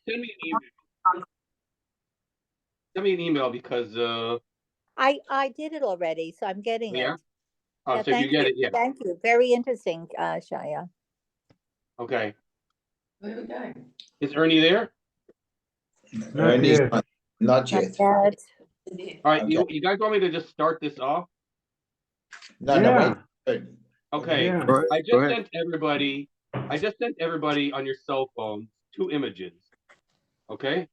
Send me an email. Send me an email because I did it already, so I'm getting yeah. it. Oh, Yeah, so if you thank get you. it, yeah. Thank you. Very interesting, Shaya. Okay. Where are we going? Is Ernie there? Not yet. Not yet. Not yet. All right, Okay. you guys want me to just start this off? No, Yeah. wait. Okay. Yeah. Go I ahead. just sent everybody on your cell phone 2 images. Okay?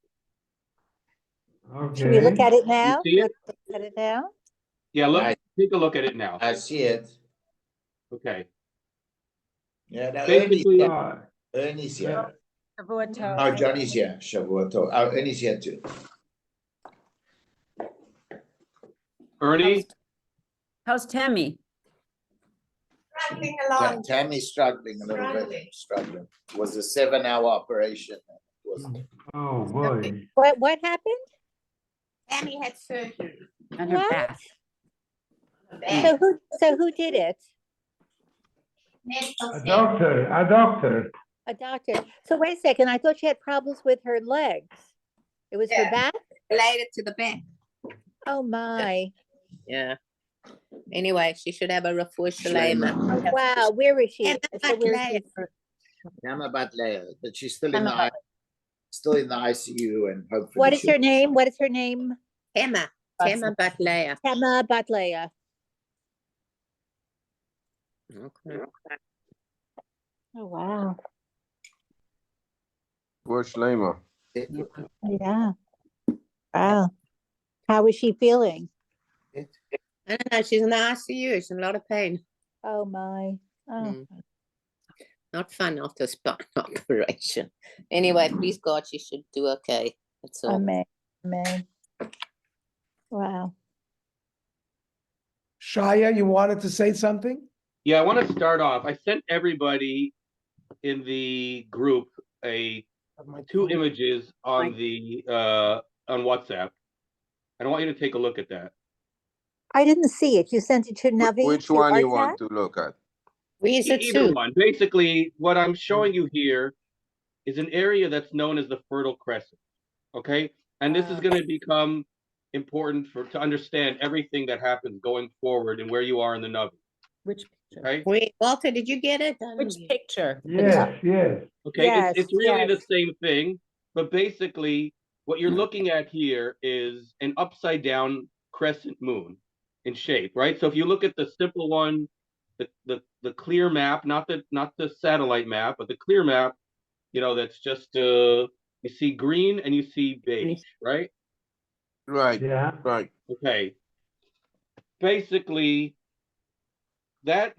Should we look Okay. at it now? You see it? Let's look at it now. Yeah, look, Right. take a look at it now. I see it. Okay. Yeah, now Basically, Ernie's here. Shavuot Oh, Johnny's here. Shavuot Tov. Oh, Ernie's here too. Ernie, How's Tammy? Struggling along. Tammy's struggling a little bit. Struggling. It was a 7-hour operation. It was Oh, boy. What happened? Tammy had surgery. On her What? back. on her back. So who did it? Medical A center. doctor. A doctor. A doctor. So wait a second. I thought she had problems with her legs. It was her Yeah. back? Related to the back. Oh my. Yeah. Anyway, she should have a refuah shalema. Oh, wow. Where is she? And So where is she? Nama Batlea, but she's still in the ICU and hopefully. What is her name? What is her name? Tema Batlea. Tema Batlea. Okay. Oh wow. Where's Lema? Yeah. Wow. How is she feeling? I don't know. She's in the ICU. She's in a lot of pain. Oh my. Oh. Mm. Not fun after a spine operation. Anyway, please God, she should do okay. That's all. Amen. Amen. Wow. Shaya, you wanted to say something? yeah, I want to start off. I sent everybody in the group two images on the on WhatsApp. And I want you to take a look at that. I didn't see it. You sent it to Navi? Which to one our you want chat? to look at? Where's it Either to? one. Basically, what I'm showing you here is an area that's known as the Fertile Crescent. Okay, and this is going to become important to understand everything that happens going forward and where you are in the Navi. Which picture? Right? Wait, Walter, did you get it? Which picture? Yes, yes. Okay, Yes, it's really yes. the same thing, but basically, what you're looking at here is an upside down crescent moon in shape, right? So if you look at the simple one, the clear map, not the satellite map, but the clear map, you know, that's just you see green and you see beige, right? Right, Yeah. right. Okay. Basically, that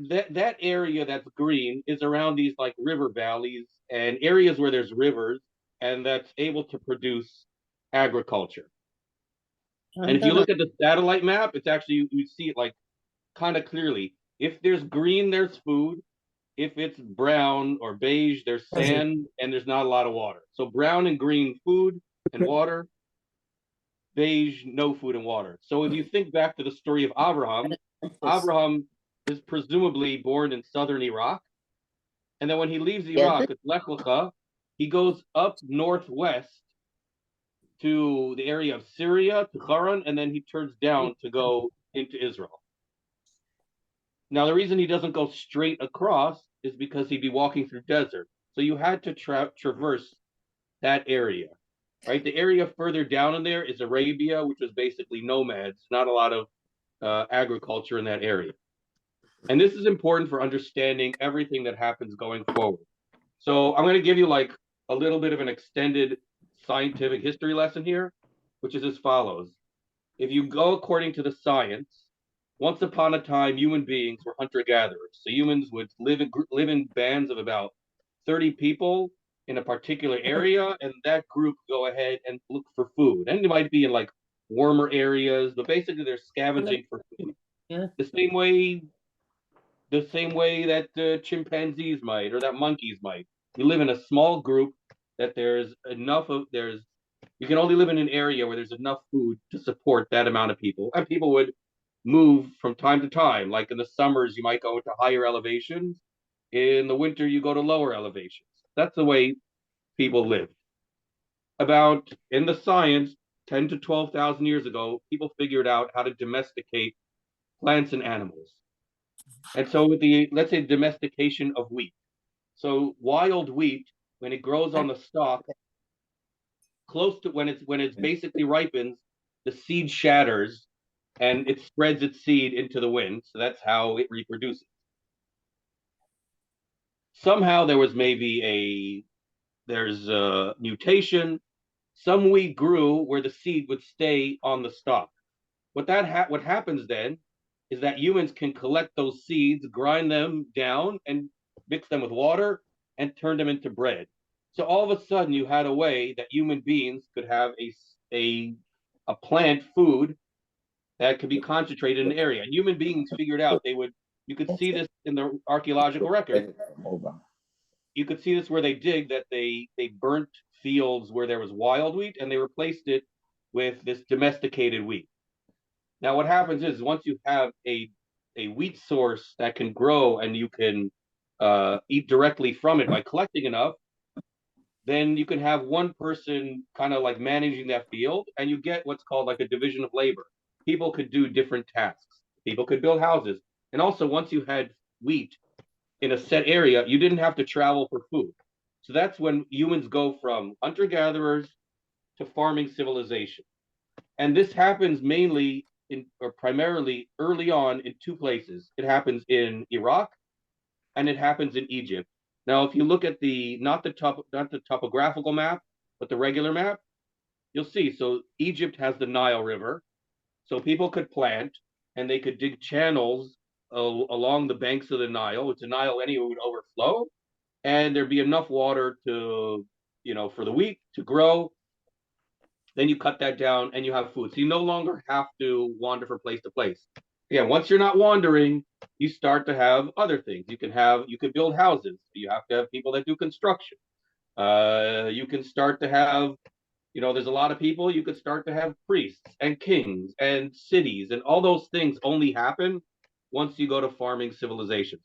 area that's green is around these like river valleys and areas where there's rivers and that's able to produce agriculture. And if you look at the satellite map, it's actually you see it like kind of clearly. If there's green, there's food. If it's brown or beige, there's sand and there's not a lot of water. So brown and green, food and water. Beige, no food and water. So if you think back to the story of Abraham, Abraham is presumably born in southern Iraq. And then when he leaves Iraq, it's Lech Lecha, he goes up northwest to the area of Syria, to Haran, and then he turns down to go into Israel. Now, the reason he doesn't go straight across is because he'd be walking through desert. So you had to traverse that area, right? The area further down in there is Arabia, which was basically nomads, not a lot of agriculture in that area. And this is important for understanding everything that happens going forward. So I'm going to give you like a little bit of an extended scientific history lesson here, which is as follows. If you go according to the science, once upon a time, human beings were hunter-gatherers. So humans would live in bands of about 30 people in a particular area, and that group go ahead and look for food. And it might be in like warmer areas, but basically they're scavenging for food. Yeah. The same way that chimpanzees might or that monkeys might. You live in a small group that you can only live in an area where there's enough food to support that amount of people. And people would move from time to time. Like in the summers, you might go to higher elevations. In the winter, you go to lower elevations. That's the way people live. about in the science 10 to 12,000 years ago, people figured out how to domesticate plants and animals. And so with the, let's say, domestication of wheat. So wild wheat, when it grows on the stalk, close to when it's basically ripens, the seed shatters and it spreads its seed into the wind. So that's how it reproduces. Somehow there's a mutation. Some wheat grew where the seed would stay on the stalk. What happens then is that humans can collect those seeds, grind them down, and mix them with water and turn them into bread. So all of a sudden, you had a way that human beings could have a plant food that could be concentrated in an area. And human beings figured out you could see this in the archaeological record. You could see this where they dig that they burnt fields where there was wild wheat and they replaced it with this domesticated wheat. Now, what happens is once you have a wheat source that can grow and you can eat directly from it by collecting enough, then you can have one person kind of like managing that field, and you get what's called like a division of labor. People could do different tasks. People could build houses. And also, once you had wheat in a set area, you didn't have to travel for food. So that's when humans go from hunter-gatherers to farming civilization. And this happens mainly or primarily early on in two places. It happens in Iraq and it happens in Egypt. Now, if you look at not the topographical map, but the regular map, you'll see. So Egypt has the Nile River, so people could plant and they could dig channels along the banks of the Nile, which the Nile anyway would overflow, and there'd be enough water for the wheat to grow. Then you cut that down and you have food. So you no longer have to wander from place to place. Yeah, once you're not wandering, you start to have other things. You can build houses. You have to have people that do construction. You can start to have, there's a lot of people. You could start to have priests and kings and cities, and all those things only happen once you go to farming civilizations.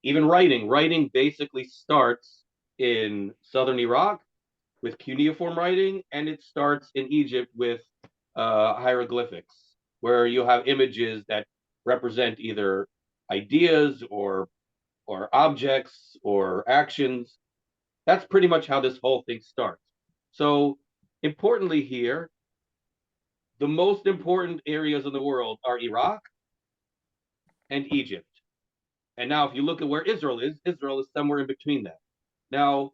Even writing basically starts in southern Iraq with cuneiform writing, and it starts in Egypt with hieroglyphics, where you have images that represent either ideas or objects or actions. That's pretty much how this whole thing starts. So importantly here, the most important areas in the world are Iraq and Egypt. And now if you look at where Israel is somewhere in between that. Now,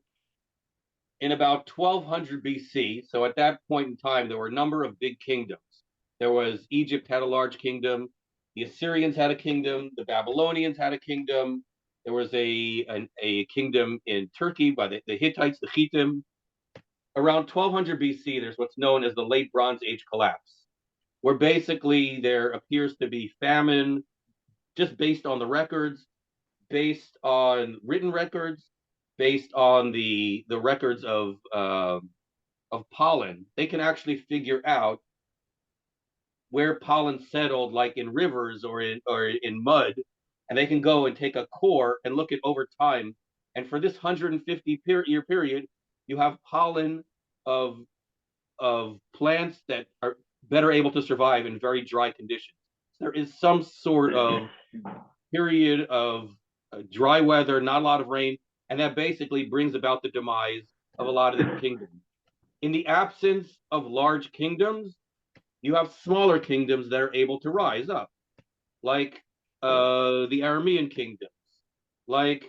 in about 1200 BC, so at that point in time, there were a number of big kingdoms. There was Egypt had a large kingdom, the Assyrians had a kingdom, the Babylonians had a kingdom. There was a kingdom in Turkey by the Hittites, the Hittim. Around 1200 BC, there's what's known as the Late Bronze Age collapse, where basically there appears to be famine, just based on the records, based on written records, based on the records of pollen. They can actually figure out where pollen settled, like in rivers or in mud, and they can go and take a core and look at over time. And for this 150-year period, you have pollen of plants that are better able to survive in very dry conditions. There is some sort of period of dry weather, not a lot of rain, and that basically brings about the demise of a lot of the kingdoms. In the absence of large kingdoms, you have smaller kingdoms that are able to rise up, like the Aramean kingdoms, like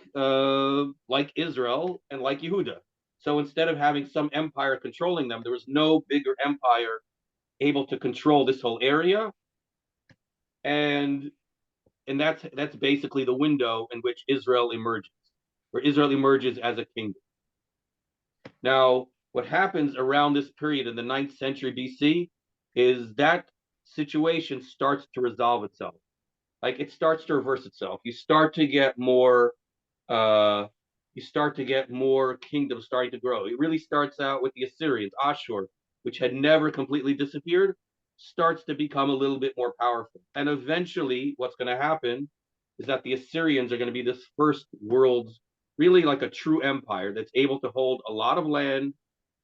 Israel and like Yehuda. So instead of having some empire controlling them, there was no bigger empire able to control this whole area, and that's basically the window in which Israel emerges, where Israel emerges as a kingdom. Now, what happens around this period in the 9th century BC is that situation starts to resolve itself. Like it starts to reverse itself. You start to get more kingdoms starting to grow. It really starts out with the Assyrians, Ashur, which had never completely disappeared, starts to become a little bit more powerful. And eventually what's going to happen is that the Assyrians are going to be this first world's really like a true empire that's able to hold a lot of land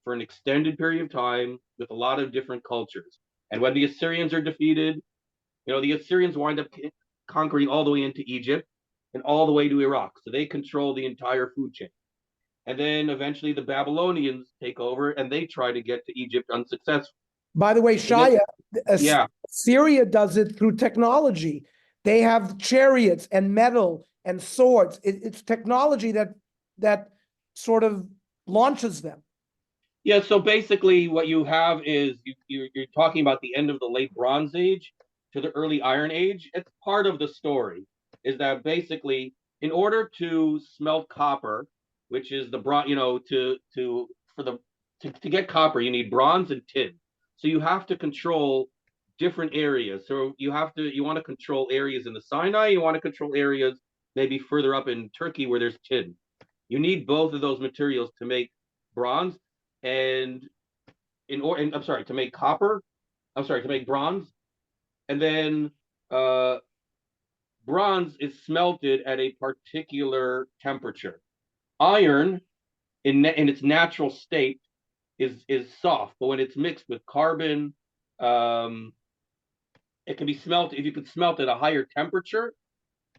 for an extended period of time with a lot of different cultures. And when the Assyrians are defeated, the Assyrians wind up conquering all the way into Egypt and all the way to Iraq. So they control the entire food chain. And then eventually the Babylonians take over and they try to get to Egypt unsuccessful. By the way, Shia, Yeah. Syria does it through technology. They have chariots and metal and swords. It's technology that sort of launches them. Yeah, so basically what you have is you're talking about the end of the late Bronze Age to the early Iron Age. It's part of the story, is that basically in order to smelt copper, which is the bronze, to get copper, you need bronze and tin. So you have to control different areas. So you want to control areas in the Sinai, you want to control areas maybe further up in Turkey where there's tin. You need both of those materials to make bronze and to make copper. To make bronze. And then bronze is smelted at a particular temperature. Iron in its natural state is soft, but when it's mixed with carbon, it can be smelted. If you could smelt at a higher temperature,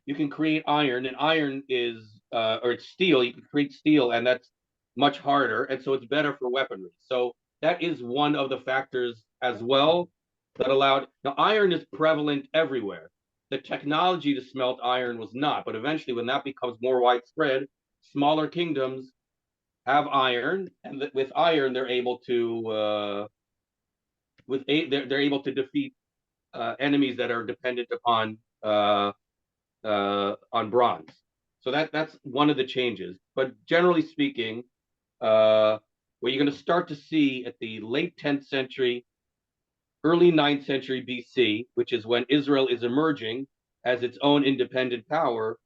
you can create iron, and iron is or it's steel. You can create steel, and that's much harder, and so it's better for weaponry. So that is one of the factors as well that allowed. Now, iron is prevalent everywhere. The technology to smelt iron was not, but eventually, when that becomes more widespread, smaller kingdoms have iron, and with iron, they're able to they're able to defeat enemies that are dependent upon on bronze. So that's one of the changes. But generally speaking, what you're going to start to see at the late 10th century, early 9th century BC, which is when Israel is emerging as its own independent power,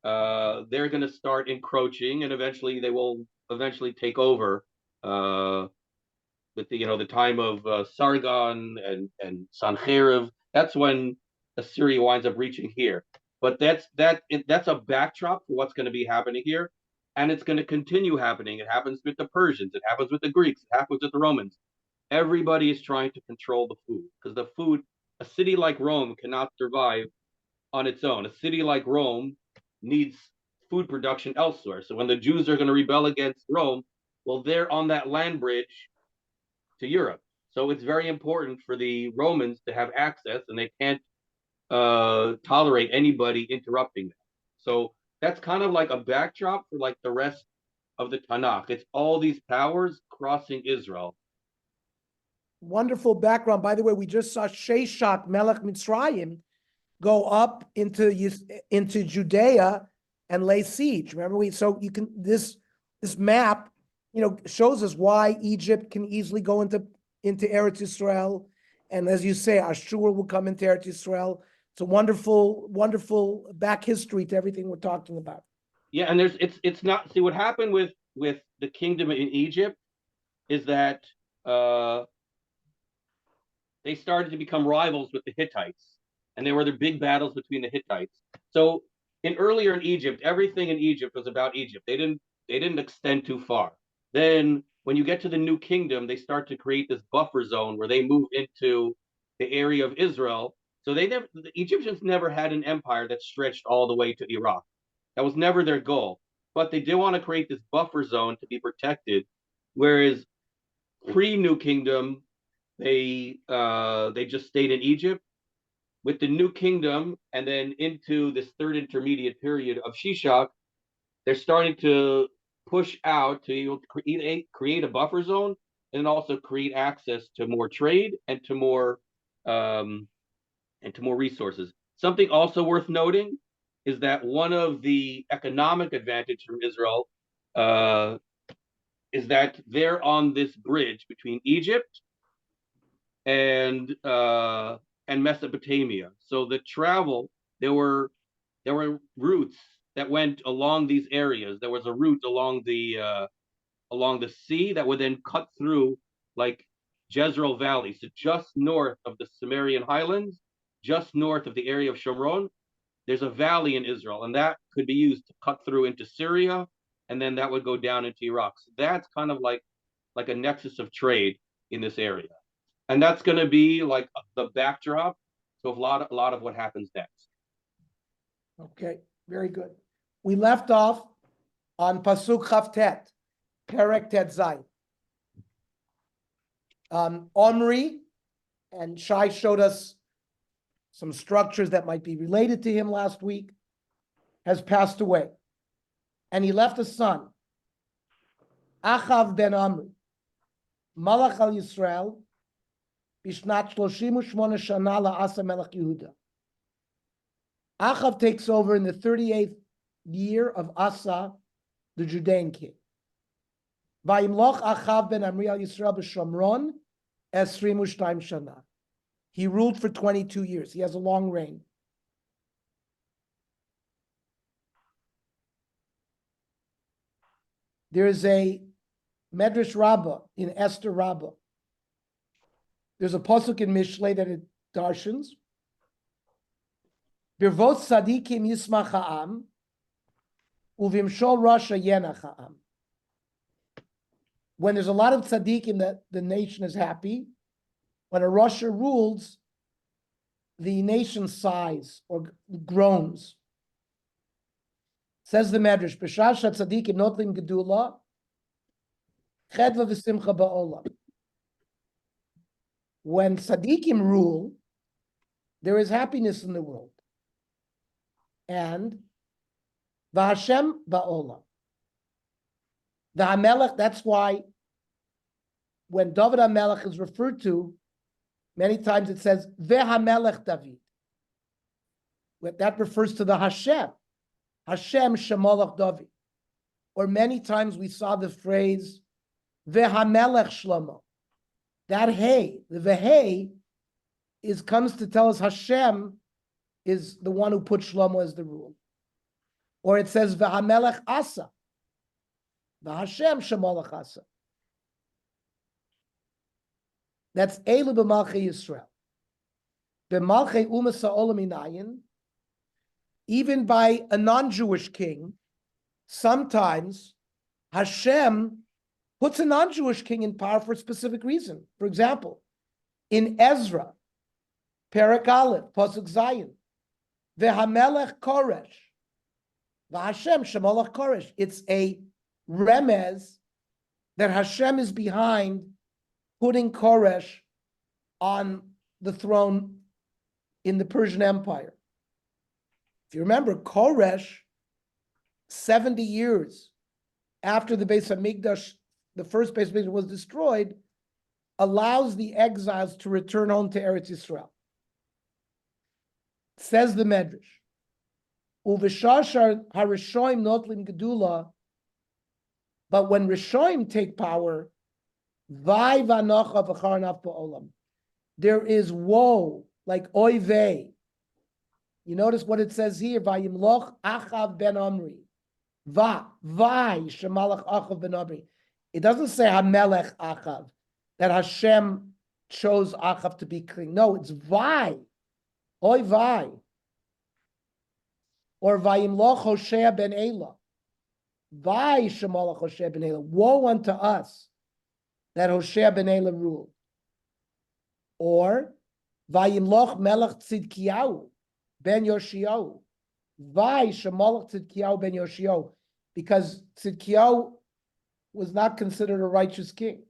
they're going to start encroaching, and eventually they will eventually take over with the time of Sargon and Sancherib. That's when Assyria winds up reaching here. But that's a backdrop for what's going to be happening here, and it's going to continue happening. It happens with the Persians, it happens with the Greeks, it happens with the Romans. Everybody is trying to control the food because the food. A city like Rome cannot survive on its own. A city like Rome needs food production elsewhere. So when the Jews are going to rebel against Rome, well, they're on that land bridge to Europe. So it's very important for the Romans to have access, and they can't tolerate anybody interrupting them. So that's kind of like a backdrop for like the rest of the Tanakh. It's all these powers crossing Israel. Wonderful background. By the way, we just saw Sheshach Melech Mitzrayim go up into Judea and lay siege. Remember, so you can this map, shows us why Egypt can easily go into Eretz Yisrael, and as you say, Ashur will come into Eretz Yisrael. It's a wonderful, wonderful back history to everything we're talking about. Yeah, and it's not. See, what happened with the kingdom in Egypt is that they started to become rivals with the Hittites, and there were the big battles between the Hittites. So earlier in Egypt, everything in Egypt was about Egypt. They didn't extend too far. Then when you get to the new kingdom, they start to create this buffer zone where they move into the area of Israel. So the Egyptians never had an empire that stretched all the way to Iraq. That was never their goal. But they did want to create this buffer zone to be protected. Whereas pre-New Kingdom, they just stayed in Egypt. With the New Kingdom and then into this third intermediate period of Shishak, they're starting to push out to create a buffer zone and also create access to more trade and to more resources. Something also worth noting is that one of the economic advantages from Israel is that they're on this bridge between Egypt and Mesopotamia. So the travel, there were routes that went along these areas. There was a route along the sea that would then cut through like Jezreel Valley, so just north of the Sumerian highlands, just north of the area of Shomron. There's a valley in Israel, and that could be used to cut through into Syria, and then that would go down into Iraq. So that's kind of like like a nexus of trade in this area. And that's going to be like the backdrop to a lot of what happens next. Okay, very good. We left off on Pasuk Chavtet, Perek Tet Zayin. Omri, and Shai showed us some structures that might be related to him last week, has passed away. And he left a son, Achav ben Omri, Malach al Yisrael, Bishnat 38 Shana la'asa Melech Yehuda. Achav takes over in the 38th year of Asa, the Judean king. Vayimloch Achav ben Amri al Yisrael b'Shomron 22 shana. He ruled for 22 years. He has a long reign. There is a Medrash Rabbah in Esther Rabbah. There's a pasuk in Mishlei that it darshans. Birvot tzadikim yismach ha'am, uvimshol rasha yenach ha'am. When there's a lot of tzaddikim, that the nation is happy. When a rasha rules, the nation sighs or groans. Says the Medrash, B'shah tzaddikim notlim gedula, chedva v'simcha ba'olam. When tzaddikim rule, there is happiness in the world. And v'Hashem ba'olam. The HaMelech, that's why when David HaMelech is referred to, many times it says, Ve'HaMelech David. That refers to the Hashem. Hashem Shemalach David. Or many times we saw the phrase, Ve'HaMelech Shlomo. That hey, the Ve'hei, comes to tell us Hashem is the one who put Shlomo as the rule. Or it says, Ve'HaMelech Asa. The Hashem Shemalach Asa. That's Elu b'Malchei Yisrael. B'Malchei Umas Ha'olam Inayin, even by a non-Jewish king, sometimes Hashem puts a non-Jewish king in power for a specific reason. For example, in Ezra, Perek Aleph, Pasuk Zayin, Ve'HaMelech Koresh, V'Hashem Shemalach Koresh. It's a remez that Hashem is behind putting Koresh on the throne in the Persian Empire. If you remember, Koresh, 70 years after the Beis Hamikdash, the first Beis Hamikdash was destroyed, allows the exiles to return home to Eretz Yisrael. Says the Medrash, Uveshashar harishoim notlim gedula. But when Rishoim take power, there is woe, like oy vey. You notice what it says here, Vayimloch Achav ben Omri. Vay shemalach Achav ben Omri. It doesn't say HaMelech Achav, that Hashem chose Achav to be king. No, it's Vay. Oy vay. Or Vayimloch Hoshea ben Elah. Vay shemalach Hoshea ben Elah. Woe unto us that Hoshea ben Elah ruled. Or Vayimloch Melech Tzidkiyahu ben Yoshiyahu. Vay shemalach Tzidkiyahu ben Yoshiyahu, because Tzidkiyahu was not considered a righteous king.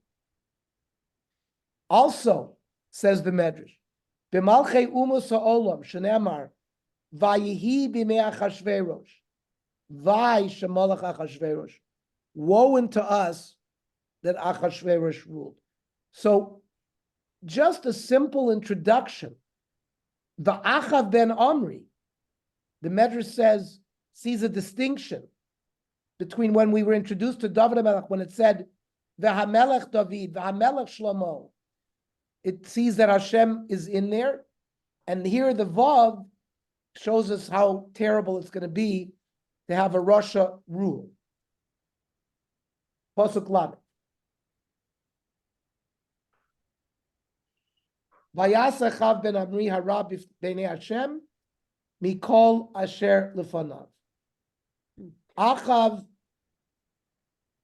Also, says the Medrash, B'malchei umus ha'olam shenemar vayihi b'mei Achashverosh. Vay shemalach Achashverosh. Woe unto us that Achashverosh ruled. So, just a simple introduction. The Achav ben Omri, the Medrash says, sees a distinction between when we were introduced to David HaMelech, when it said, V'hamelech David, V'hamelech Shlomo. It sees that Hashem is in there. And here the Vav shows us how terrible it's going to be to have a Rasha rule. Pasuk Lamed. Vayas Achav ben Amri harab b'nei Hashem mikol asher lefanav. Achav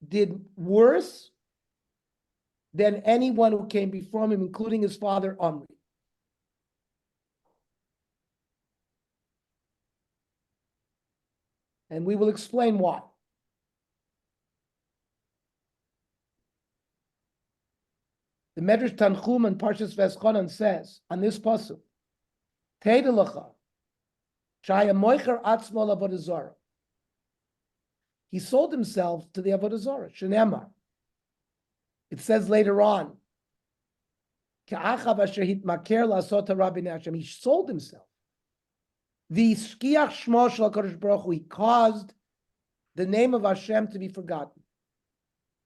did worse than anyone who came before him, including his father Omri. And we will explain why. The Medrash Tanchum and Parshas Veschonan says on this pasuk, Teidelecha, Shaya Moicher Atzmo Avodah Zarah. He sold himself to the Avodah Zarah. Shenemar. It says later on, Ka'achav asher hitmaker la'asot hara b'nei Hashem. He sold himself. The Shkiach Shmo Shel HaKadosh Baruch Hu, he caused the name of Hashem to be forgotten.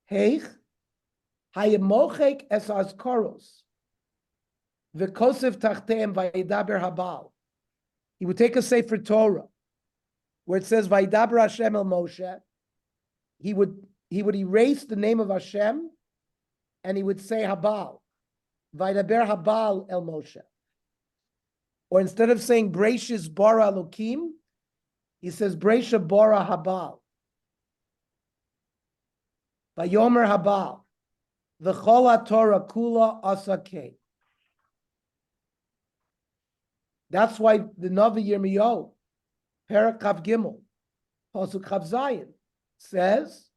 Heich, hayemochek es azkoros, v'kosev tachteim vayidaber habal. He would take a Sefer Torah, where it says vayidaber Hashem el Moshe. He would erase the name of Hashem, and he would say Habal, vayidaber Habal el Moshe. Or instead of saying Breishis bara Elokim, he says Breisha bara Habal. Vayomer Habal, v'chol Torah kula asakei. That's why the Navi Yirmiyahu, Perek Chav Gimel, Pasuk Chav Zayin, says,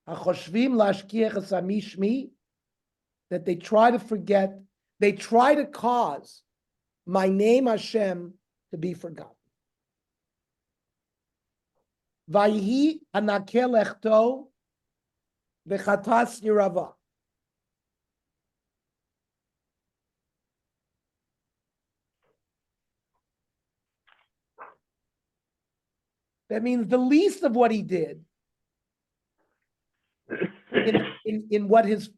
"Hachoshvim lashkiach es amishmi," that they try to forget, they try to cause my name Hashem to be forgotten. Vayhi anakel echto v'chatas yirava. That means the least of what he did in what his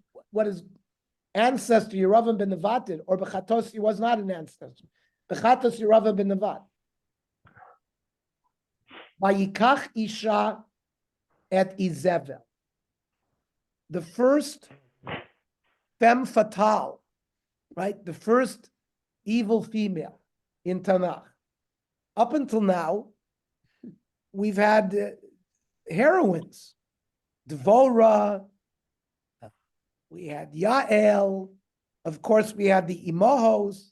ancestor Yeravam ben Nevat did, or Bechatos, he was not an ancestor. Bechatos Yeravam ben Nevat. Vayikach Isha et Izevel. The first femme fatale, right? The first evil female in Tanakh. Up until now, we've had heroines. Devorah, we had Yael, of course we had the Imahos,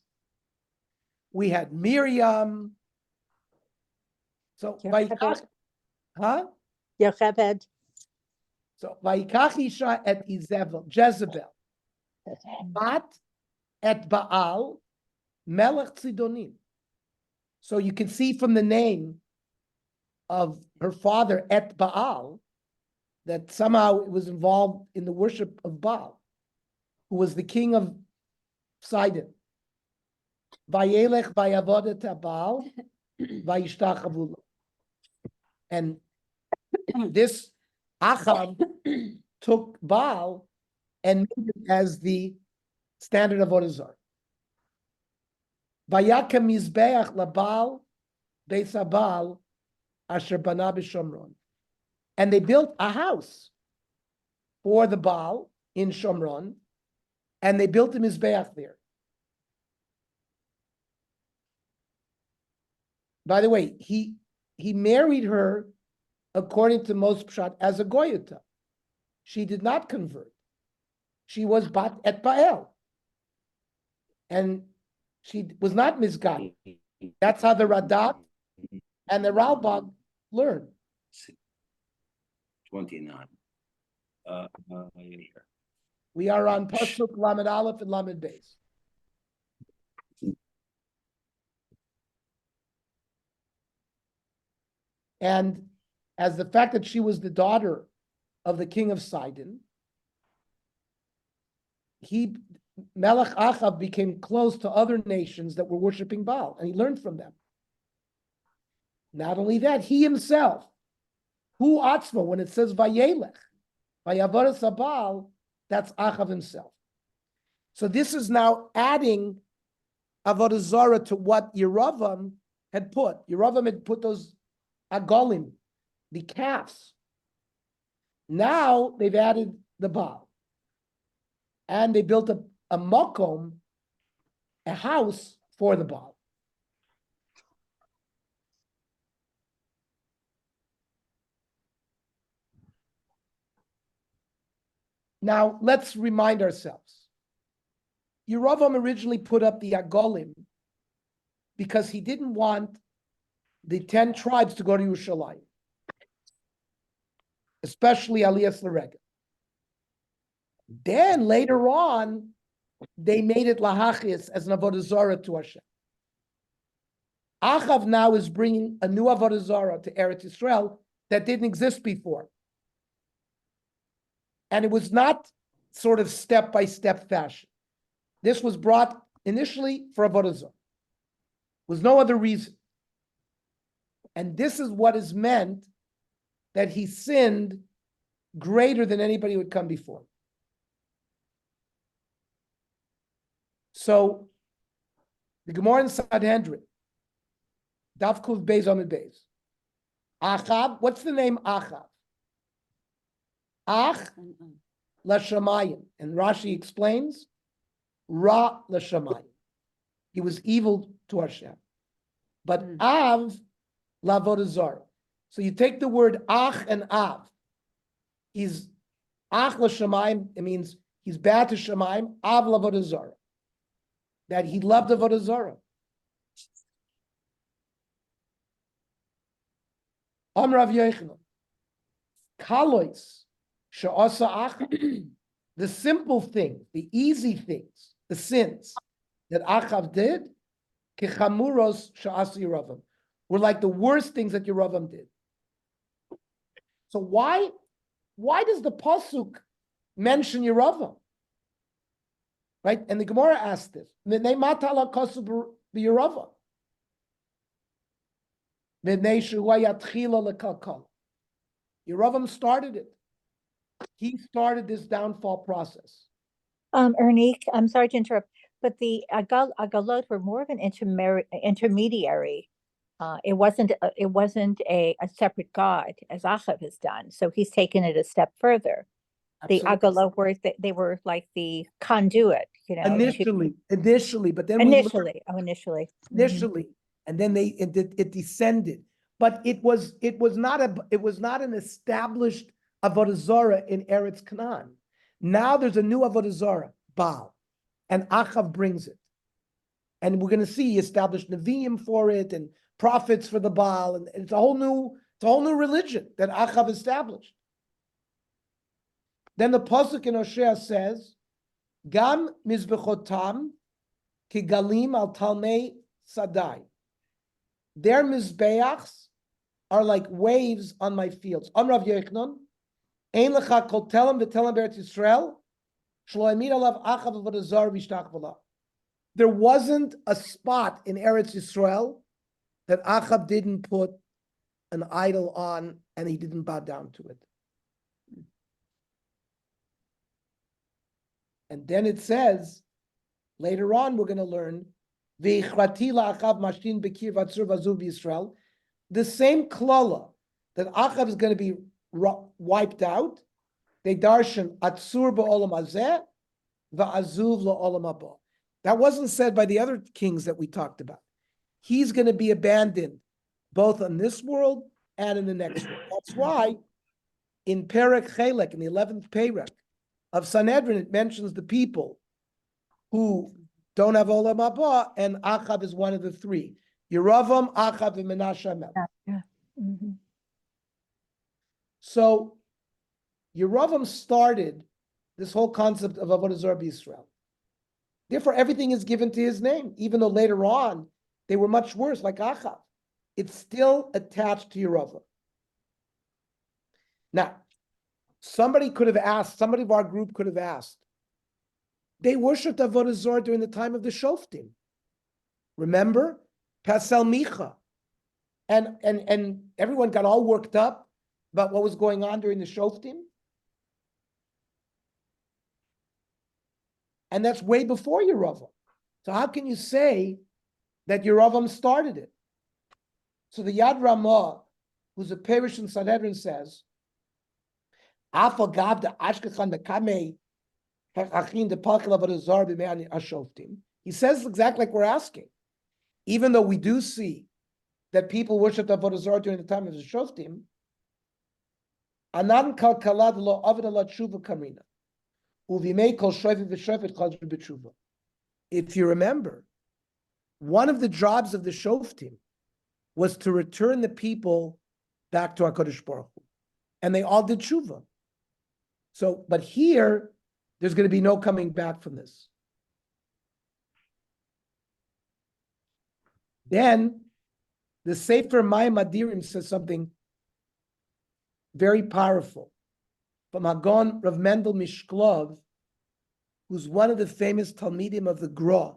we had Miriam. So Vayikach, Yocheved. So Vayikach Isha et Jezebel, Bat et Baal, Melech Tzidonim. So you can see from the name of her father et Baal that somehow it was involved in the worship of Baal, who was the king of Sidon. Vayelech vayavodet Baal vayishtachavu lo. And this Achab took Baal and made it as the standard of Avodah Zarah. Vayakem mizbeach labal beis habal asher bana b'Shomron. And they built a house for the Baal in Shomron, and they built a mizbeach there. By the way, he married her, according to most pshat, as a goyata. She did not convert. She was bat et Baal, and she was not mizgat. That's how the Radat and the Ralbag learned. 29. We are on Pasuk Lamed Aleph and Lamed Beis. And as the fact that she was the daughter of the king of Sidon, Melech Achav became close to other nations that were worshiping Baal, and he learned from them. Not only that, he himself, Hu Atzmo, when it says Vayelech, Vayavodas Baal, that's Achav himself. So this is now adding Avodah Zarah to what Yeravam had put. Yeravam had put those Agolim, the calves. Now they've added the Baal. And they built a makom, a house for the Baal. Now, let's remind ourselves. Yeravam originally put up the Agolim because he didn't want the 10 tribes to go to Yerushalayim, especially Aliyas L'Rega. Then later on, they made it Lahachis as an Avodah Zarah to Hashem. Achav now is bringing a new Avodah Zarah to Eretz Yisrael that didn't exist before. And it was not sort of step-by-step fashion. This was brought initially for Avodah Zarah. Was no other reason. And this is what is meant that he sinned greater than anybody who had come before. So, the Gemara in Sanhedrin, Daf Kuv Beis Amud Beis. Achab, what's the name Achab? Ach Lashamayim. And Rashi explains, Ra Lashamayim. He was evil to Hashem. But Av Lavodah Zarah. So you take the word Ach and Av. He's Ach Lashamayim, it means he's bad to Shamayim, Av Lavodah Zarah. That he loved Avodah Zarah. Rav Yochanan, Kalois, She'asa Achav, the simple things, the easy things, the sins that Achav did, Kechamuros She'asa Yeravam, were like the worst things that Yeravam did. So why does the Pasuk mention Yeravam? Right? And the Gemara asked this. Yeravam started it. He started this downfall process. Ernie, I'm sorry to interrupt, but the Agalot were more of an intermediary. It wasn't a separate god as Achav has done. So he's taken it a step further. The Absolutely. Agalot were they were like the conduit, Initially, but then initially, initially, and then it descended. But it was not an established Avodah Zarah in Eretz Canaan. Now there's a new Avodah Zarah, Baal, and Achav brings it, and we're going to see he established Nevi'im for it and prophets for the Baal, and it's a whole new religion that Achav established. Then the pasuk in Hosea says, "Gam mizbechotam ki galim al talmei sadai." Their mizbeachs are like waves on my fields. Rav Yochanan, ein lecha kol telam v'telam be'eretz Yisrael, shlo yamid alav achav avodah zarah v'yishtach v'la. There wasn't a spot in Eretz Yisrael that Achav didn't put an idol on and he didn't bow down to it. And then it says, later on, we're going to learn, the same klala that Achav is going to be wiped out, they darshan atzur ba'olam hazeh va'azuv la'olam haba. That wasn't said by the other kings that we talked about. He's going to be abandoned both in this world and in the next world. That's why in Perek Chelek, in the 11th Perek of Sanhedrin, it mentions the people who don't have Olam Haba, and Achav is one of the three. Yeravam, Achav, and Menashe Melech. So Yeravam started this whole concept of Avodah Zarah B'Yisrael. Therefore, everything is given to his name, even though later on they were much worse, like Achav. It's still attached to Yeravam. Now, somebody of our group could have asked, they worshipped Avodah Zarah during the time of the Shoftim. Remember? Pasel Micha. And everyone got all worked up about what was going on during the Shoftim. And that's way before Yeravam. So how can you say that Yeravam started it? So the Yad Ramah, who's a parish in Sanhedrin, says, he says exactly like we're asking. Even though we do see that people worshiped Avodah Zarah during the time of the Shoftim, uvimei kol shofet v'shofet chazru b'tshuva. If you remember, one of the jobs of the shoftim was to return the people back to HaKadosh Baruch Hu. And they all did tshuva. So, but here, there's going to be no coming back from this. Then, the Sefer Mayim Adirim says something very powerful. From Hagon Rav Mendel Mishklov, who's one of the famous Talmidim of the Gra.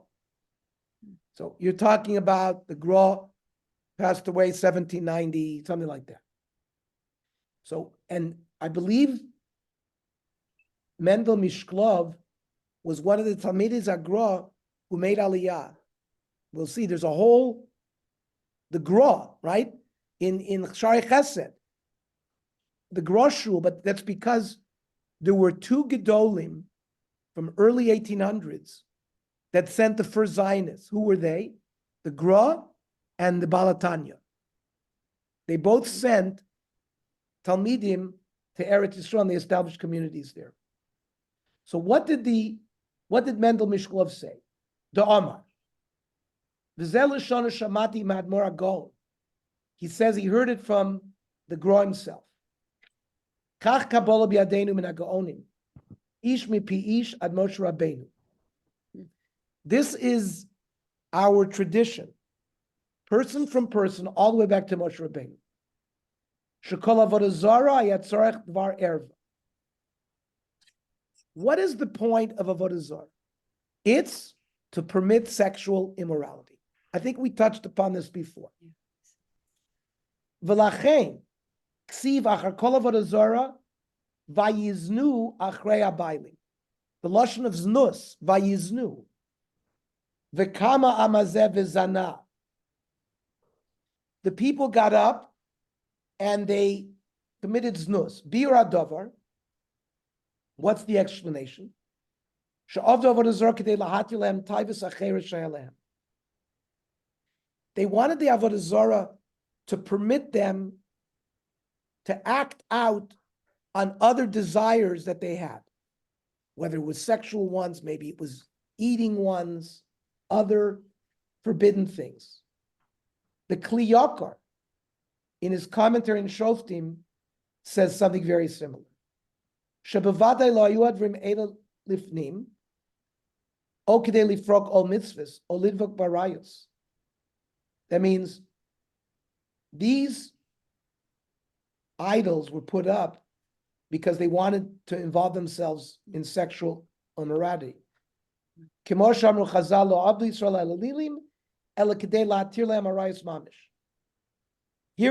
So you're talking about the Gra passed away 1790, something like that. So, and I believe Mendel Mishklov was one of the Talmidim Agra who made Aliyah. We'll see, there's a whole, the Gra, right? In Shari Chesed, the Gra Shul, but that's because there were two Gedolim from early 1800s that sent the first Zionists. Who were they? The Gra and the Balatanya. They both sent Talmidim to Eretz Yisrael, and they established communities there. So what did Mendel Mishklov say? The Omar. V'zeh l'shona shamati ma'admor HaGaon. He says he heard it from the Gra himself. Kach kabbalah b'yadeinu min ha'gaonim. Ish mipi ish ad Moshe Rabbeinu. This is our tradition, person from person, all the way back to Moshe Rabbeinu. Shekol avodah zara yatzorech dvar erva. What is the point of avodah zara? It's to permit sexual immorality. I think we touched upon this before. V'lachein ksiv achar kol avodah zara vayiznu achrei habaylim. The lashon of znus vayiznu. V'kama amazeh v'zana. The people got up and they committed znus. Bir adavar. What's the explanation? She'avdu avodah zara kedei lahati lehem taivus acheres sheyalehem. They wanted the avodah zara to permit them to act out on other desires that they had, whether it was sexual ones, maybe it was eating ones, other forbidden things. The Kli Yakar, in his commentary in Shoftim, says something very similar. Shebevadai lo hayu advarim ela lifnim, o kedei lifrok ol mitzvahs, o lidvok barayos. That means these idols were put up because they wanted to involve themselves in sexual immorality. Here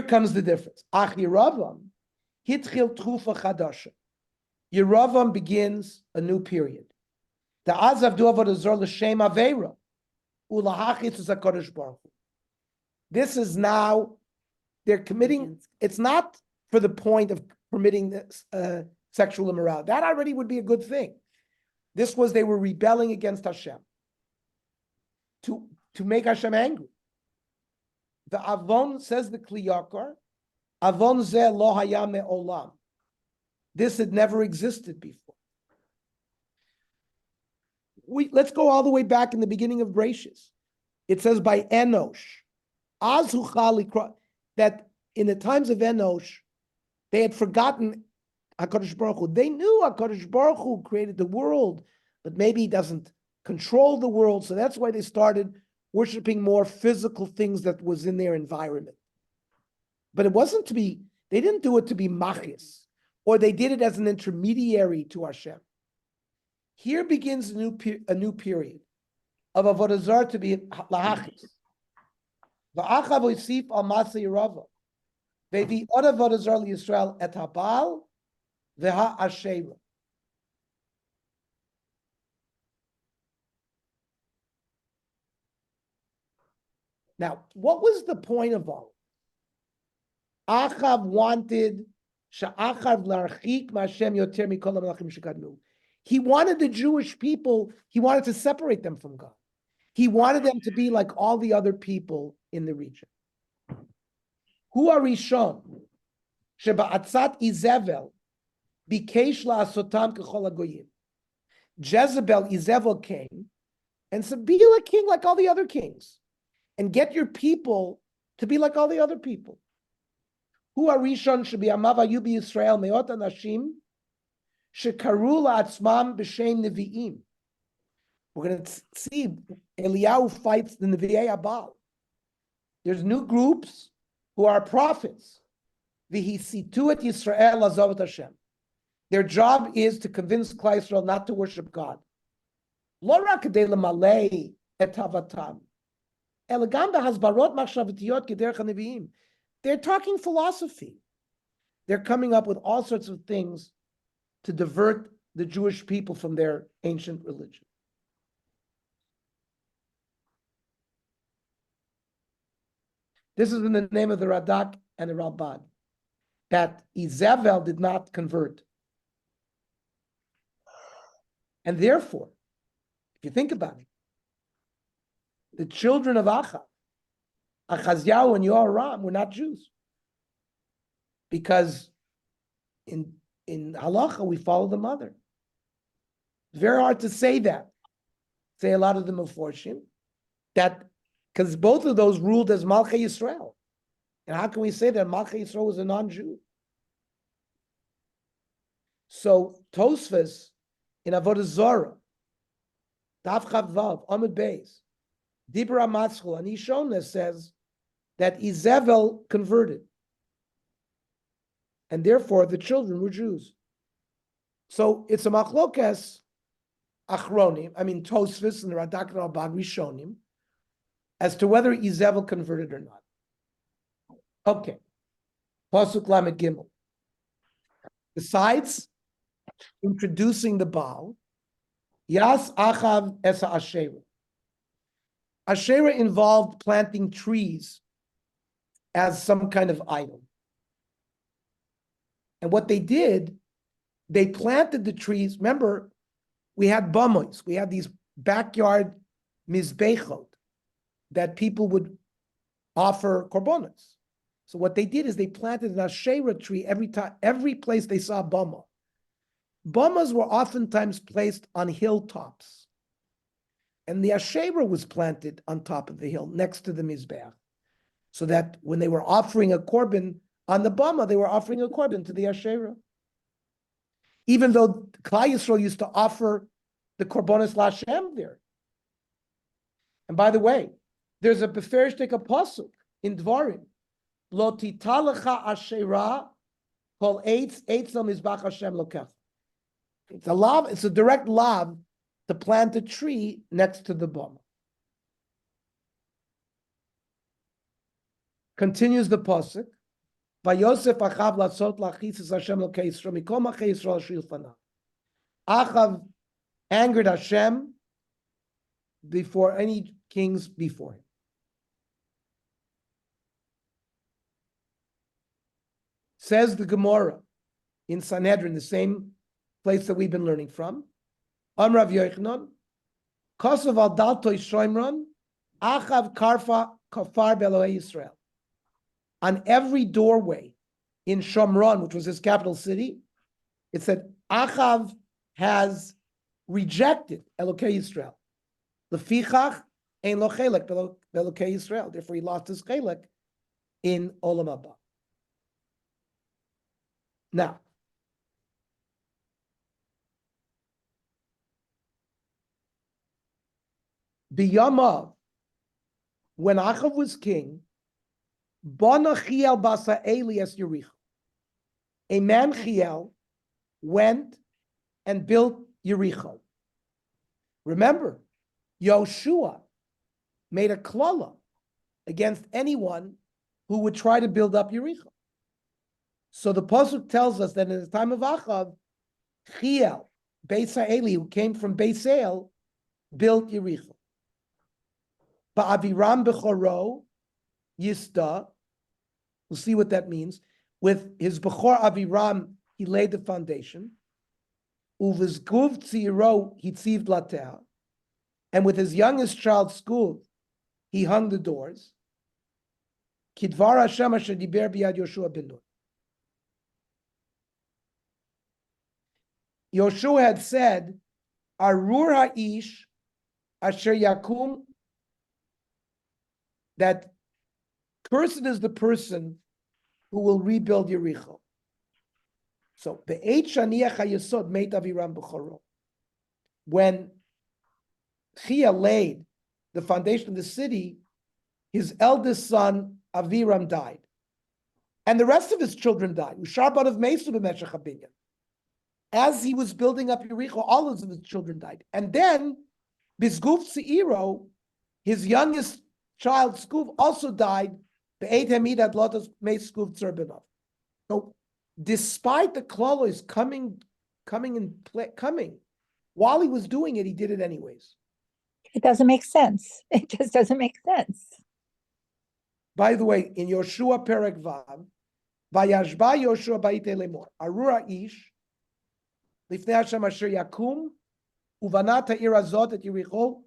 comes the difference. Yeravam begins a new period. This is now, they're committing, it's not for the point of permitting this, sexual immorality. That already would be a good thing. This was, they were rebelling against Hashem to make Hashem angry. The Avon, says the Kli Yakar, Avon ze lo haya me'olam. This had never existed before. Let's go all the way back in the beginning of Bereshis. It says by Enosh, that in the times of Enosh, they had forgotten HaKadosh Baruch Hu. They knew HaKadosh Baruch Hu created the world, but maybe he doesn't control the world. So that's why they started worshiping more physical things that was in their environment. But it wasn't to be, they didn't do it to be machis, or they did it as an intermediary to Hashem. Here begins a new period of avodah zarah to be lahachis. V'achav oisif al masei Yerava. Ve'vi od avodah zarah liYisrael et habal ve'ha ashera. Now, what was the point of all? Achav wanted sha'achav larchik ma'Hashem yoter mikol hamelachim shekadmu. He wanted the Jewish people, he wanted to separate them from God. He wanted them to be like all the other people in the region. Hu harishon sheba'atzat Izevel bikesh la'asotam kechol hagoyim. Izebel came and said, be a king like all the other kings and get your people to be like all the other people. Hu Arishon should be Amava Yubi Israel Meot Anashim Shekaru La'atzmam B'Shem Nevi'im. We're going to see Eliyahu fights the Nevi'ei Abal. There's new groups who are prophets. V'hisitu et Yisrael lazov et Hashem. Their job is to convince Klal Yisrael not to worship God. Lo rak kedei lemalei et havatam. Ela gam behasbarot machshavtiyot kederech haneviim. They're talking philosophy. They're coming up with all sorts of things to divert the Jewish people from their ancient religion. This is in the name of the Radak and the Ralbag, that Izebel did not convert. And therefore, if you think about it, the children of Achav, Achazyahu and Yoram, were not Jews. Because in halacha, we follow the mother. It's very hard to say that. Say a lot of the Meforshim, that because both of those ruled as Malchei Yisrael. And how can we say that Malchei Yisrael was a non-Jew? So Tosfos in Avodah Zorah, Daf Chav Vav, Amud Beis, Dibra Matzchul, and Ishonah says that Izebel converted. And therefore the children were Jews. So it's a machlokas achronim, Tosfos and the Radak and Ralbag Rishonim, as to whether Izebel converted or not. Okay. Pasuk Lamed Gimel. Besides introducing the Baal, Yas Achav Esa Asherah. Asherah involved planting trees as some kind of idol. And what they did, they planted the trees. Remember, we had bamois, we had these backyard mizbechot that people would offer korbanos. So what they did is they planted an Asherah tree every place they saw bama. Bamas were oftentimes placed on hilltops. And the Asherah was planted on top of the hill next to the Mizbeach. So that when they were offering a korban on the bama, they were offering a korban to the Asherah. Even though Klal Yisrael used to offer the korbanos LaShem there. And by the way, there's a beferishtik pasuk in Dvarim. Lo titalecha Asherah kol eitz lo mizbach Hashem lokech. It's a direct lav to plant a tree next to the bama. Continues the pasuk. Vayosef Achav latzot lachitzis Hashem lokei Yisrael mikol machei Yisrael ashil fanav. Achav angered Hashem before any kings before him. Says the Gemara in Sanhedrin, the same place that we've been learning from. Amrav Yochanan, Kosav al Dalto Yishroimron, Achav Karfa Kafar Beloei Yisrael. On every doorway in Shomron, which was his capital city, it said Achav has rejected Elokei Yisrael. Lefichach ein lo chelek Elokei Yisrael. Therefore, he lost his chelek in Olam Haba. Now, Biyamav, when Achav was king, Bana Chiel Basa Elias Yericho. A man Chiel went and built Yericho. Remember, Yoshua made a klala against anyone who would try to build up Yericho. So the pasuk tells us that in the time of Achav, Chiel, Beis Ha'eli, who came from Beis El, built Yericho. Ba'aviram bechoro Yisda, we'll see what that means. With his Bechor Aviram, he laid the foundation. Uvizguv tziro hitziv latea, and with his youngest child Skuv, he hung the doors. Kidvar Hashem asher diber biyad Yoshua ben Nun. Yoshua had said Arur ha'ish asher yakum, that person is the person who will rebuild Yericho. So be'et shaniach hayesod meit Aviram b'choro. When Chia laid the foundation of the city, his eldest son Aviram died, and the rest of his children died. Ushar of Mesu b'meshech habinyan. As he was building up Yericho, all of his children died, and then Bizguf Seiro, his youngest child Skuf, also died. Be'et Hamid ad lotos meis Skuf tzerbenov. So, despite the klolos coming, while he was doing it, he did it anyways. It doesn't make sense. It just doesn't make sense. By the way, in Yoshua Perek Vav, Vayashba Yoshua Ba'ite Lemor, Arura Ish, Lifnei Hashem Asher Yakum, Uvanat Ha'ir Azot et Yericho,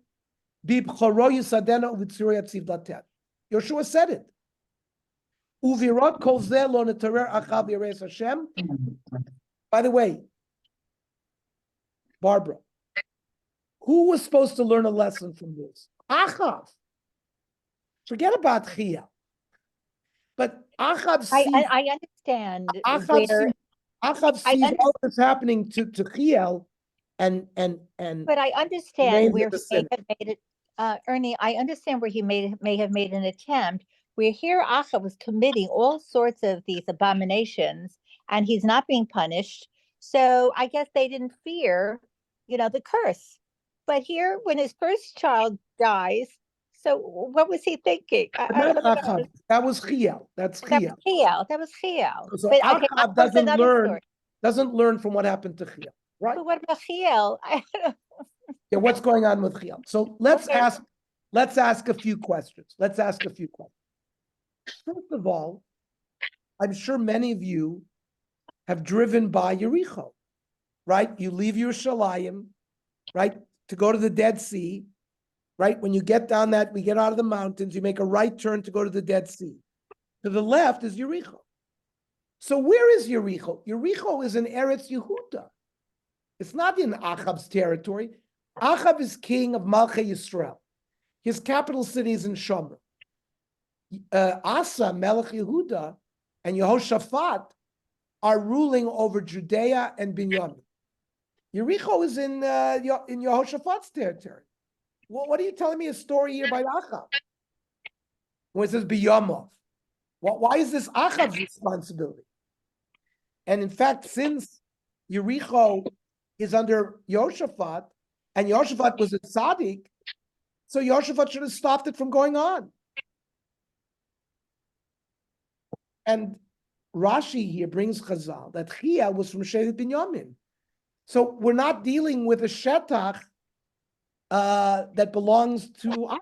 Bibchoro Yisadena Uvitzuri Yatziv Latet. Yoshua said it. Uvirot Kol Zeh Lo Netarer Achav Yeres Hashem. By the way, Barbara, who was supposed to learn a lesson from this? Achav. Forget about Chia. But Achav sees, I understand Achav where, sees, Achav I sees under- all this happening to Chiel, and but I understand remains where in the he may Senate. have made it, Ernie, I understand where he may have made an attempt, where here Acha was committing all sorts of these abominations, and he's not being punished. So I guess they didn't fear, the curse. But here, when his first child dies, so what was he thinking? But not Achav. That was Chiel. That's That Chiel. was Chiel. That was Chiel. So But okay, Achav that's another doesn't story. learn from what happened to Chiel, right? But what about Chiel? Yeah, what's going on with Chiel? So let's Okay. ask a few questions. First of all, I'm sure many of you have driven by Yericho, right? You leave Yerushalayim, right, to go to the Dead Sea, right? When you get down we get out of the mountains, you make a right turn to go to the Dead Sea. To the left is Yericho. So where is Yericho? Yericho is in Eretz Yehuda. It's not in Achab's territory. Achab is king of Malchei Yisrael. His capital city is in Shomer. Asa, Melech Yehuda, and Yehoshaphat are ruling over Judea and Binyamin. Yericho is in Yehoshaphat's territory. Well, what are you telling me a story here by Achab? When it says Biyamov. Why is this Achab's responsibility? And in fact, since Yericho is under Yehoshaphat, and Yehoshaphat was a tzaddik, so Yehoshaphat should have stopped it from going on. And Rashi here brings Chazal that Chia was from Shevet Binyamin. So we're not dealing with a shetach that belongs to Achab.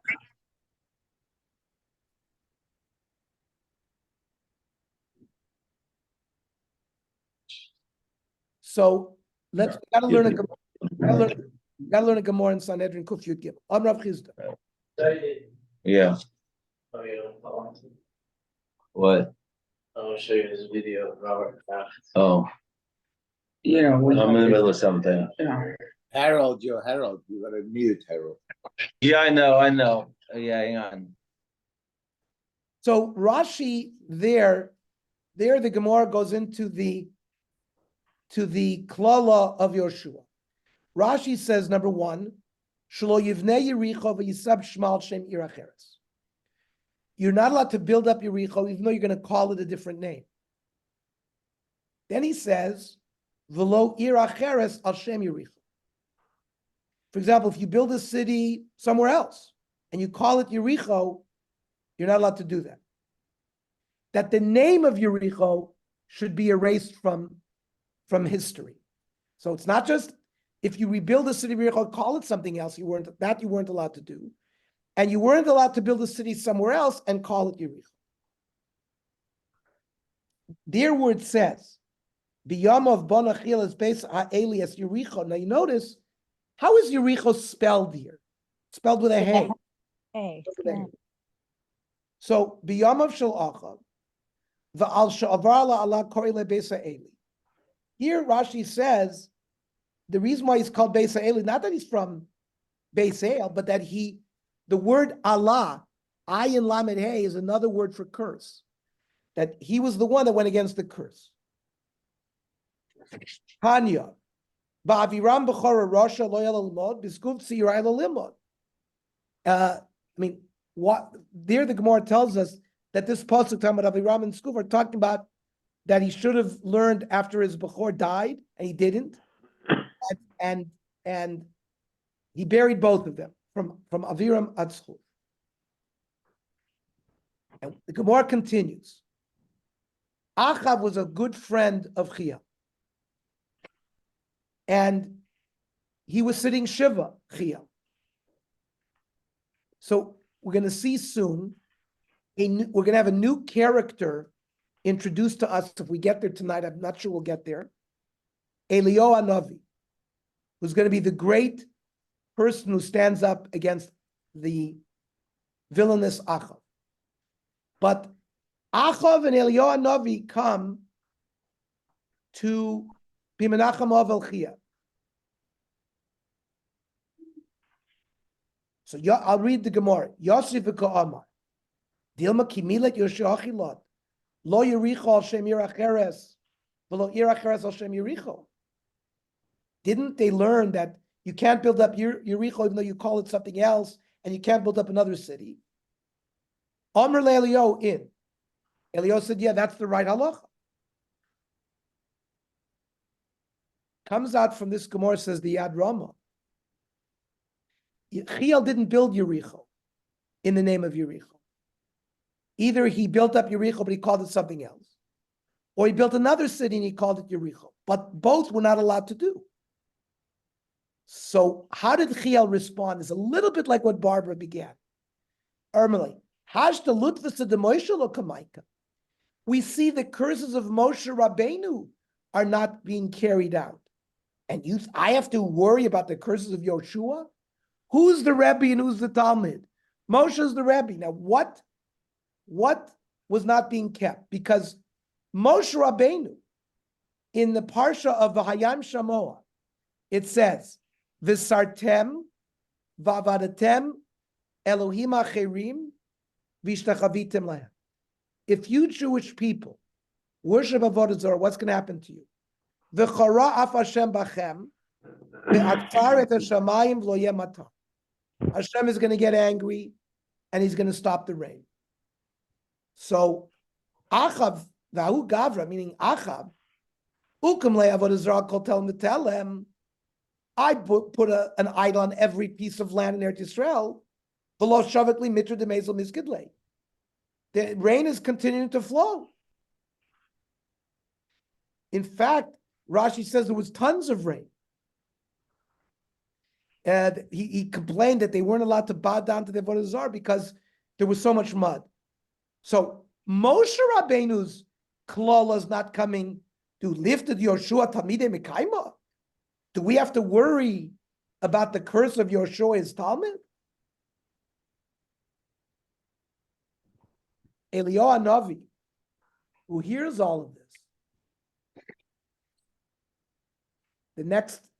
So gotta learn a Gemara in Sanhedrin Kuf Yud Gimel. Rav Chisda. Yeah. What? I'll show you this video of Robert. Oh, I'm in the middle of something. Harold, you gotta mute Harold. Yeah, I know. Yeah, hang on. So Rashi there the Gemara goes into the klala of Yoshua. Rashi says, number one, Shelo yivnei Yericho v'yisab shmal shem ir acheres. You're not allowed to build up Yericho, even though you're going to call it a different name. Then he says, v'lo ir acheres al shem Yericho. For example, if you build a city somewhere else and you call it Yericho, you're not allowed to do that. That the name of Yericho should be erased from history. So it's not just if you rebuild the city of Yericho, call it something else. You weren't allowed to do, and you weren't allowed to build a city somewhere else and call it Yericho. There, where it says, "Biyamav bonachil is based on alias Yericho." Now you notice, how is Yericho spelled here? Spelled with a hey. Hey, So biyamav shel achav, va'al she'avar la'ala korei lebeisa eli. Here Rashi says the reason why he's called Beis Ha'el is not that he's from Beis Ha'el, but that the word Allah, Ayin Lamed Hey, is another word for curse. That he was the one that went against the curse. Tanya, Ba'aviram b'chora Rasha lo yala l'mod, b'zkuv tzirai lo limod. I mean, what there the Gemara tells us that this pasuk talking about Aviram and Skuf are talking about that he should have learned after his Bechor died, and he didn't. And he buried both of them from Aviram ad Skuf. And the Gemara continues. Achav was a good friend of Chia. And he was sitting Shiva, Chia. So we're going to see soon, we're going to have a new character introduced to us. If we get there tonight, I'm not sure we'll get there. Eliyahu Navi, who's going to be the great person who stands up against the villainous Achav. But Achav and Eliyahu Navi come to Bimenachem Avel Chia. So I'll read the Gemara. Yosef v'ka'amar. Dilma kimilet yoshachilot. Lo yericho al shem yiracheres. V'lo yiracheres al shem yericho. Didn't they learn that you can't build up Yericho even though you call it something else, and you can't build up another city? Amr le'Eliyahu in. Eliyahu said, yeah, that's the right halacha. Comes out from this Gemara, says the Yad Rama. Chiel didn't build Yericho in the name of Yericho. Either he built up Yericho, but he called it something else, or he built another city and he called it Yericho. But both were not allowed to do. So how did Chiel respond? Is a little bit like what Barbara began. Ermeli, Hashta Lutvasa de Moshe lo kamaika. We see the curses of Moshe Rabbeinu are not being carried out. And I have to worry about the curses of Yoshua? Who's the Rebbe and who's the Talmud? Moshe's the Rebbe. Now, what was not being kept? Because Moshe Rabbeinu, in the Parsha of V'hayam Shamoah, it says, V'sartem v'avadatem Elohim acherim v'ishtachavitem lehem. If you Jewish people worship Avodah Zarah, what's going to happen to you? V'chara af Hashem bachem v'atzar et hashamayim v'lo yeh matar. Hashem is going to get angry, and he's going to stop the rain. So, Achav, Vahu Gavra, meaning Achav, Ukam le'avodah zarah kol tel metelem, I put an idol on every piece of land in Eretz Yisrael, v'lo shavet li mitra demezel miskidlei. The rain is continuing to flow. In fact, Rashi says there was tons of rain. And he complained that they weren't allowed to bow down to the Avodah Zarah because there was so much mud. So Moshe Rabbeinu's klala is not coming to lifted Yoshua Talmidei Mekayma. Do we have to worry about the curse of Yoshua's Talmud? Eliyahu Navi, who hears all of this,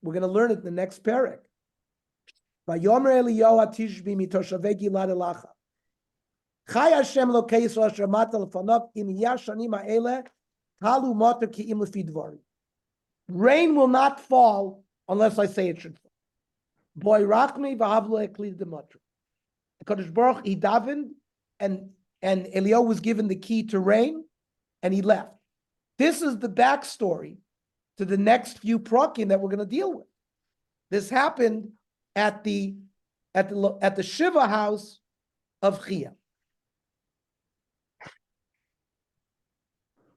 we're going to learn it in the next parak. Vayomer Eliyahu atishbi mitoshavei Gilad elacha. Chai Hashem Elokei Yisrael asher amata lefanav im yah shanim ha'eleh talu matar ki'im lefi dvarim. Rain will not fall unless I say it should fall. Boy rachmi v'havlo eklid dematra. The Kadosh Baruch he davened, and Eliyahu was given the key to rain, and he left. This is the backstory to the next few prakim that we're going to deal with. This happened at the Shiva house of Chia.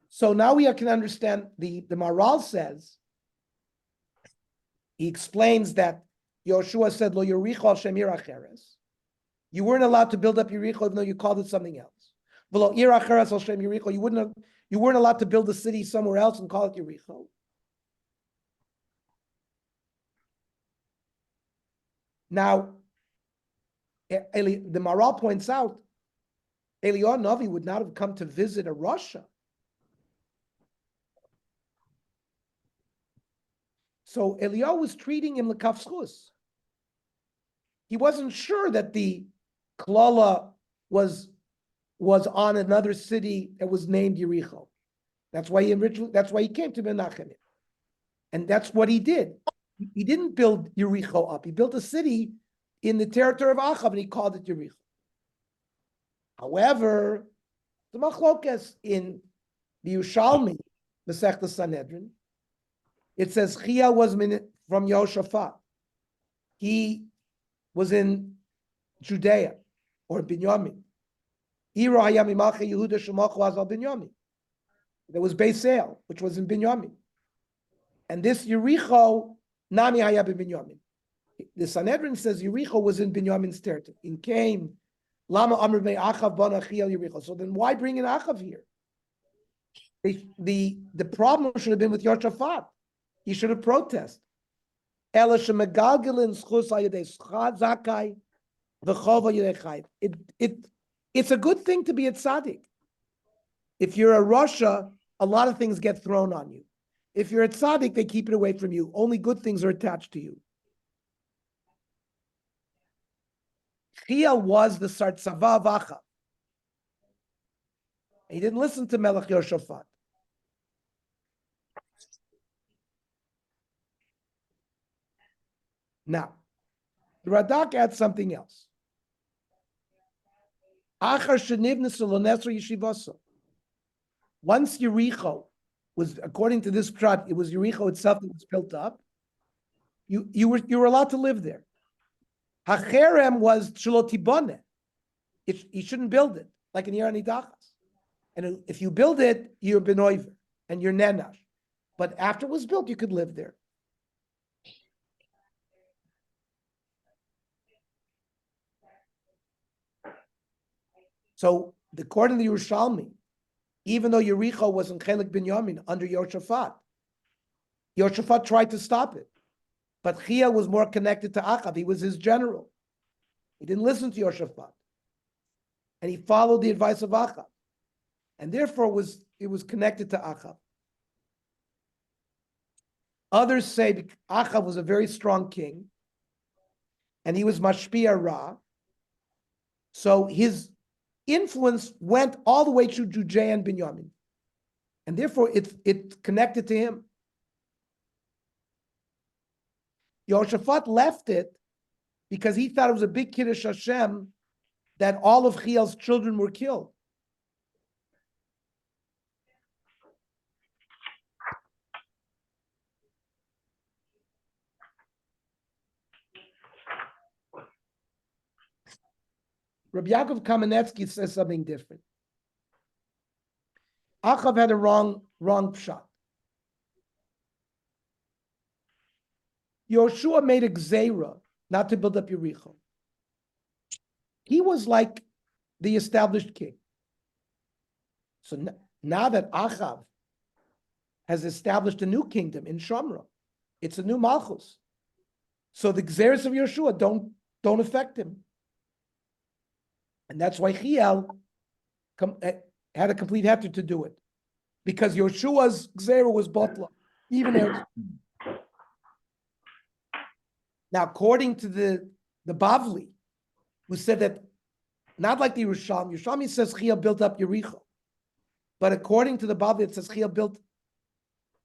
So now we can understand the Maral says, he explains that Yoshua said, Lo Yericho al Shem Yiracheres. You weren't allowed to build up Yericho even though you called it something else. V'lo Yiracheres al Shem Yericho. You weren't allowed to build a city somewhere else and call it Yericho. Now, the Maral points out, Eliyahu Navi would not have come to visit a Russia. So Eliyahu was treating him l'kaf schus. He wasn't sure that the klala was on another city that was named Yericho. That's why he came to Menachem. And that's what he did. He didn't build Yericho up. He built a city in the territory of Achav, and he called it Yericho. However, the machlokas in the Yerushalmi, the Sechta Sanhedrin, it says Chia was from Yehoshaphat. He was in Judea or Binyamin. There was Beisel, which was in Binyamin. And this Yericho, Nami Haya Binyamin. The Sanhedrin says Yericho was in Binyamin's territory. In came Lama Amr Be Achav Bana Chiel Yericho. So then why bring in Achav here? The problem should have been with Yehoshaphat. He should have protested. It's a good thing to be a tzaddik. If you're a Russia, a lot of things get thrown on you. If you're a tzaddik, they keep it away from you. Only good things are attached to you. Chia was the Sartzava of Achav. He didn't listen to Melech Yehoshaphat. Now, the Radak adds something else. Once Yericho was, according to this prat, it was Yericho itself that was built up. You were allowed to live there. Hacherem was shalotibone. You shouldn't build it like in Yerani Dachas. And if you build it, you're benoiver and you're nenash. But after it was built, you could live there. So, according to the Yerushalmi, even though Yericho was in Chelik Binyamin under Yehoshaphat, Yehoshaphat tried to stop it. But Chia was more connected to Achav. He was his general. He didn't listen to Yehoshaphat. And he followed the advice of Achav. And therefore it was connected to Achav. Others say Achav was a very strong king, and he was Mashpia Ra. So his influence went all the way to Judea and Binyamin. And therefore it's connected to him. Yehoshaphat left it because he thought it was a big Kiddush Hashem that all of Chiel's children were killed. Rabbi Yaakov Kamenetsky says something different. Achav had a wrong pshat. Yoshua made a gzeira not to build up Yericho. He was like the established king. So now that Achav has established a new kingdom in Shamra, it's a new Malchus. So the gzeiras of Yoshua don't affect him. And that's why Chiel had a complete heter to do it. Because Yoshua's gzeira was botla, even there. Now, according to the Bavli, who said that, not like the Yerushalmi says Chiel built up Yericho. But according to the Bavli, it says Chiel built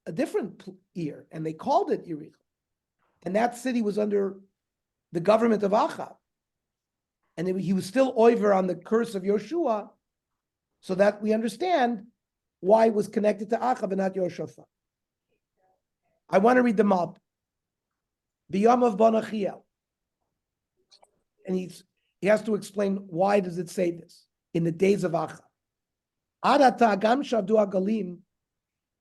a different year, and they called it Yericho. And that city was under the government of Achav. And he was still over on the curse of Yoshua, so that we understand why it was connected to Achav and not Yehoshaphat. I want to read them up. B'yam of Banachiel. And he has to explain why does it say this in the days of Achav. Adata gam shavdu agalim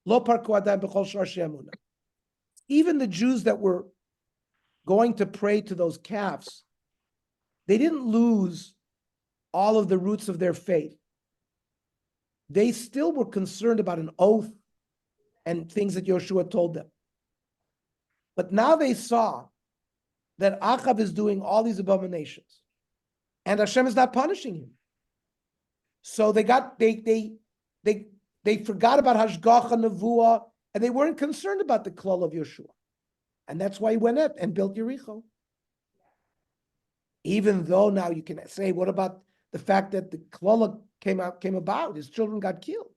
lo parku adayim b'chol sharshei emunah. Even the Jews that were going to pray to those calves, they didn't lose all of the roots of their faith. They still were concerned about an oath and things that Yoshua told them. But now they saw that Achav is doing all these abominations, and Hashem is not punishing him. So they forgot about Hashgacha Nevuah, and they weren't concerned about the klal of Yoshua. And that's why he went up and built Yericho. Even though now you can say, what about the fact that the Klala came about, his children got killed.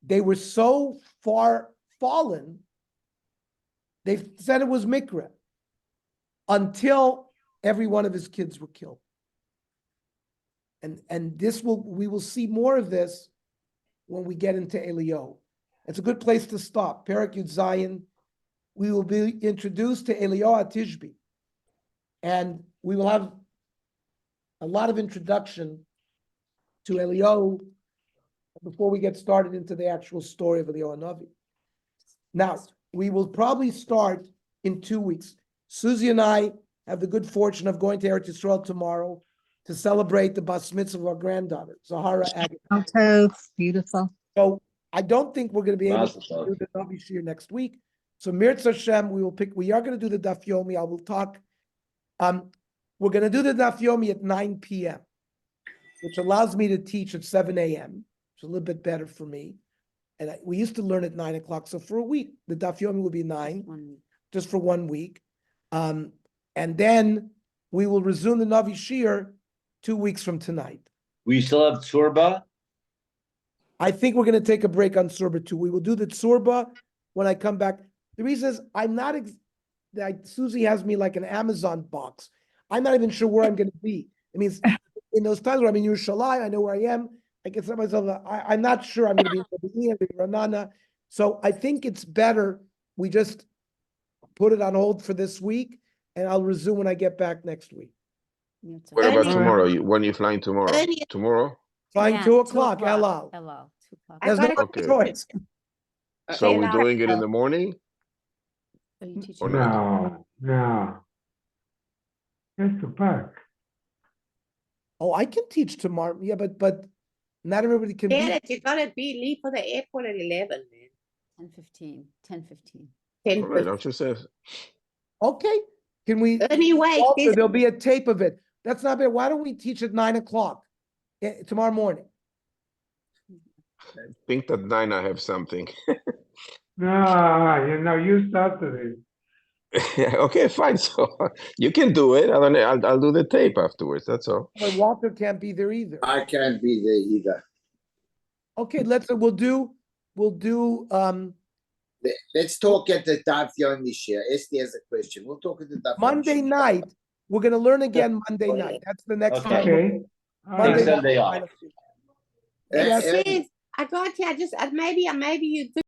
They were so far fallen, they said it was Mikra, until every one of his kids were killed. And we will see more of this when we get into Elio. It's a good place to stop. Perak Yud Zayin, we will be introduced to Elio Tishbi. And we will have a lot of introduction to Elio before we get started into the actual story of Elio Navi. Now, we will probably start in 2 weeks. Susie and I have the good fortune of going to Eretz Yisrael tomorrow to celebrate the bas mitzvah of our granddaughter, Zahara Agatha. Oh, beautiful. So I don't think we're going to be able to do the Navi Shir next week. So Mirz Hashem, we are going to do the Daf Yomi. I will talk. We're going to do the Daf Yomi at 9 p.m., which allows me to teach at 7 a.m. It's a little bit better for me. And we used to learn at 9 o'clock. So for a week, the Daf Yomi will be 9, just for 1 week. And then we will resume the Navi Shir 2 weeks from tonight. We still have Tsurba? I think we're going to take a break on Tsurba too. We will do the Tsurba when I come back. The reason is I'm not, Susie has me like an Amazon box. I'm not even sure where I'm going to be. It means in those times where I'm in Yerushalayim, I know where I am. I can set myself, I'm not sure I'm going to be in Ranana. So I think it's better we just put it on hold for this week, and I'll resume when I get back next week. What about Early- tomorrow? When you flying tomorrow? Early- Tomorrow? Flying Yeah, 2 2 o'clock, o'clock. Elal. Hello, 2 o'clock. I There's no gotta Okay. choice. So we're Elal. doing it in the morning? Are you teaching? Or not? No. It's the park. Oh, I can teach tomorrow. Yeah, but not everybody can be. Derek, you gotta leave for the airport at 11, man. 10:15, 10:15. 10 All right, I'm just saying. Okay. Can we? Anyway, Also, there'll be a tape of it. That's not bad. Why don't we teach at 9 o'clock tomorrow morning? I think that 9 I have something. No, you started it. Okay, fine. So you can do it. I'll do the tape afterwards. That's all. But Walter can't be there either. I can't be there either. Okay, we'll do Let's talk at the Daf Yomi Shir. Esther has a question. We'll talk at the Daf Yomi Monday Shir. night. We're gonna learn again Monday night. That's the next Okay. time. Okay. All Monday Take right. night. Sunday off. It Uh, says, I got you, maybe you do